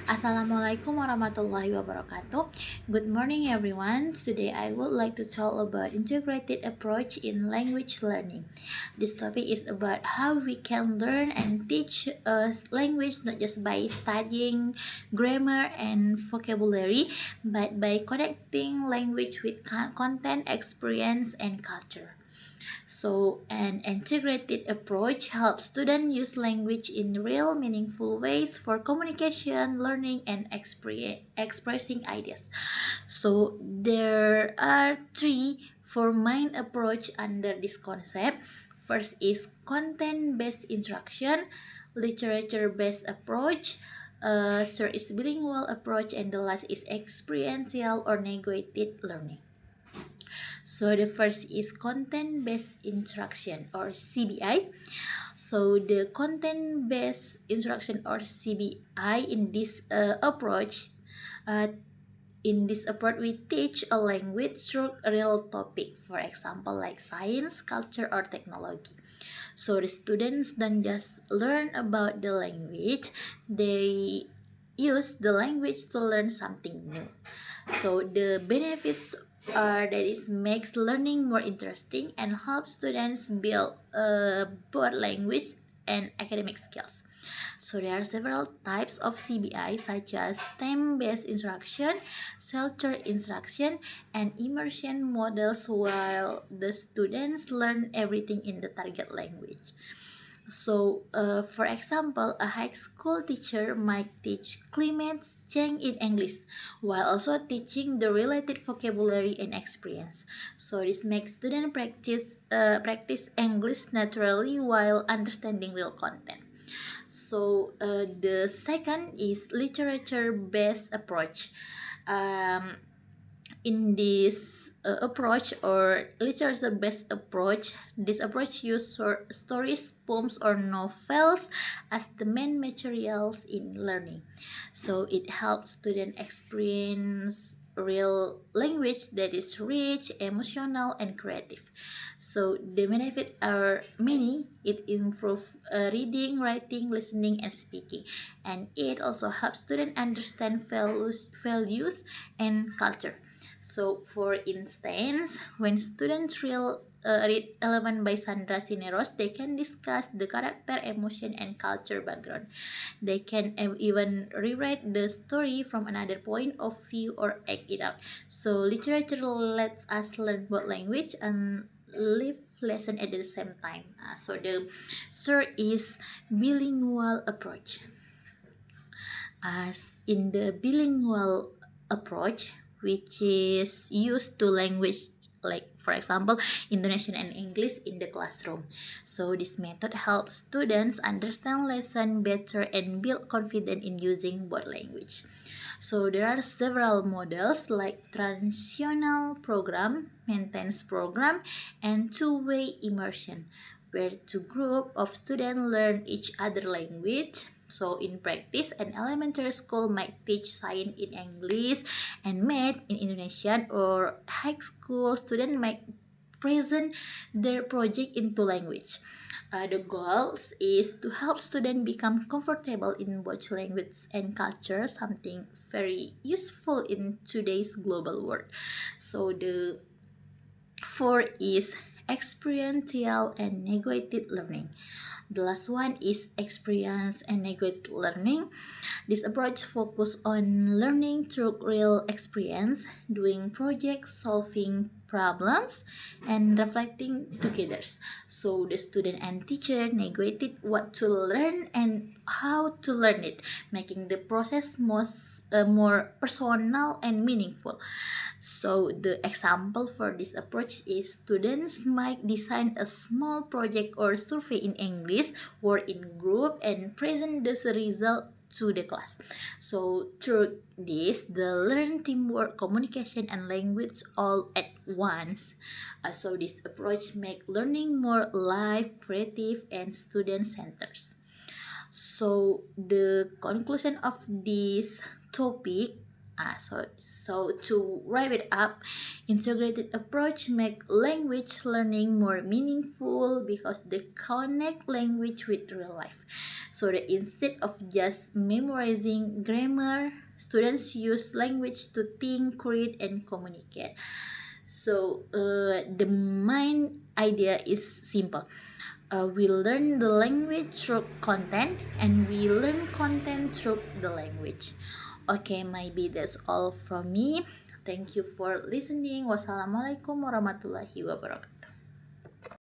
Assalamualaikum warahmatullahi wabarakatuh. Good morning everyone. Today I would like to talk about integrated approach in language learning. This topic is about how we can learn and teach a language not just by studying grammar and vocabulary, but by connecting language with content, experience, and culture. So, an integrated approach helps students use language in real, meaningful ways for communication, learning, and expressing ideas. So, there are four main approach under this concept. First is content-based instruction, literature-based approach, third is bilingual approach, and the last is experiential or negotiated learning. So the first is content-based instruction or CBI. So the content-based instruction or CBI in this approach, uh, we teach a language through a real topic, for example, like science, culture, or technology. So the students don't just learn about the language, they use the language to learn something new. So the benefits are that it makes learning more interesting and helps students build both language and academic skills. So there are several types of CBI such as theme-based instruction, sheltered instruction, and immersion models while the students learn everything in the target language. So, for example, a high school teacher might teach climate change in English while also teaching the related vocabulary and experience. So this makes students practice English naturally while understanding real content. So the second is literature-based approach. Um, in this approach or literature-based approach, this approach uses stories, poems, or novels as the main materials in learning. So it helps students experience real language that is rich, emotional, and creative. So the benefits are many. It improves reading, writing, listening, and speaking, and it also helps students understand values and culture. So, for instance, when students read 11 by Sandra Cineros, they can discuss the character, emotion, and culture background. They can even rewrite the story from another point of view or act it out. So, literature lets us learn both language and live lesson at the same time. So, the third is bilingual approach. As in the bilingual approach, which is used to language like for example Indonesian and English in the classroom. So this method helps students understand lesson better and build confidence in using both language. So there are several models like transitional program, maintenance program, and two-way immersion, where two group of students learn each other language. So in practice, an elementary school might teach science in English and math in Indonesian, or high school student might present their project into language. The goals is to help students become comfortable in both language and culture, something very useful in today's global world. So the fourth is experiential and negotiated learning. The last one is experience and negotiated learning. This approach focuses on learning through real experience, doing projects, solving problems, and reflecting together. So the student and teacher negotiated what to learn and how to learn it, making the process more personal and meaningful. So the example for this approach is students might design a small project or survey in English, work in group, and present the result to the class. So through this, the learn teamwork, communication, and language all at once. So this approach make learning more live, creative, and student-centered. So the conclusion of this topic So to wrap it up, integrated approach make language learning more meaningful because they connect language with real life. So that instead of just memorizing grammar, students use language to think, create, and communicate. So the main idea is simple. We learn the language through content, and we learn content through the language. Okay, maybe that's all from me. Thank you for listening. Wassalamualaikum warahmatullahi wabarakatuh.